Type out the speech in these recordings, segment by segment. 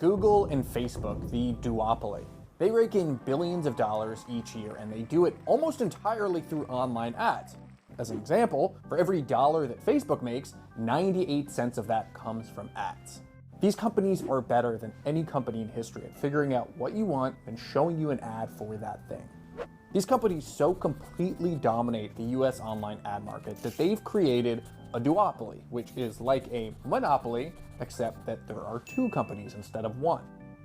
Google and Facebook, the duopoly. They rake in billions of dollars each year, and they do it almost entirely through online ads. As an example, for every dollar that Facebook makes, 98 cents of that comes from ads. These companies are better than any company in history at figuring out what you want and showing you an ad for that thing. These companies so completely dominate the US online ad market that they've created a duopoly, which is like a monopoly, except that there are two companies instead of one.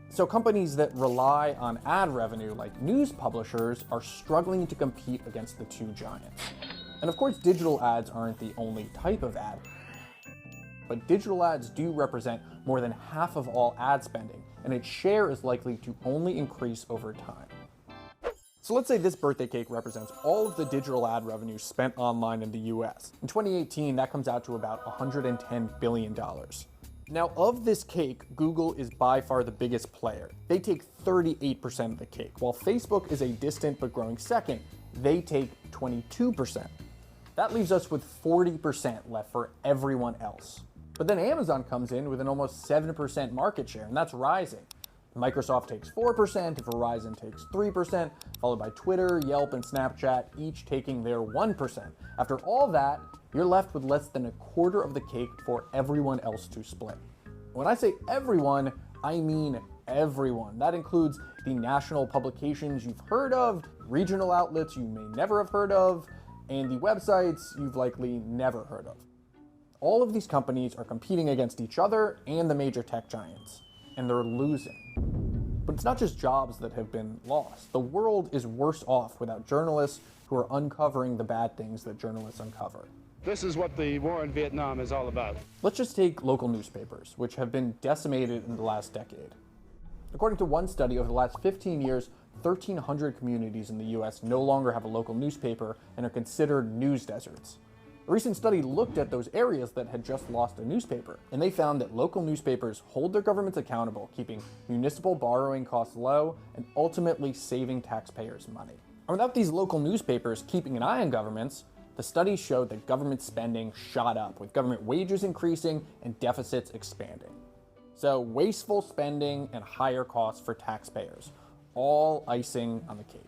So companies that rely on ad revenue, like news publishers, are struggling to compete against the two giants. And of course, digital ads aren't the only type of ad, but digital ads do represent more than half of all ad spending, and its share is likely to only increase over time. So let's say this birthday cake represents all of the digital ad revenue spent online in the US. In 2018, that comes out to about $110 billion. Now, of this cake, Google is by far the biggest player. They take 38% of the cake, while Facebook is a distant but growing second. They take 22%. That leaves us with 40% left for everyone else. But then Amazon comes in with an almost 7% market share, and that's rising. Microsoft takes 4%, Verizon takes 3%, followed by Twitter, Yelp, and Snapchat, each taking their 1%. After all that, you're left with less than a quarter of the cake for everyone else to split. When I say everyone, I mean everyone. That includes the national publications you've heard of, regional outlets you may never have heard of, and the websites you've likely never heard of. All of these companies are competing against each other and the major tech giants, and they're losing. But it's not just jobs that have been lost. The world is worse off without journalists who are uncovering the bad things that journalists uncover. This is what the war in Vietnam is all about. Let's just take local newspapers, which have been decimated in the last decade. According to one study, over the last 15 years, 1,300 communities in the US no longer have a local newspaper and are considered news deserts. A recent study looked at those areas that had just lost a newspaper, and they found that local newspapers hold their governments accountable, keeping municipal borrowing costs low and ultimately saving taxpayers money. And without these local newspapers keeping an eye on governments, the study showed that government spending shot up, with government wages increasing and deficits expanding. So wasteful spending and higher costs for taxpayers, all icing on the cake.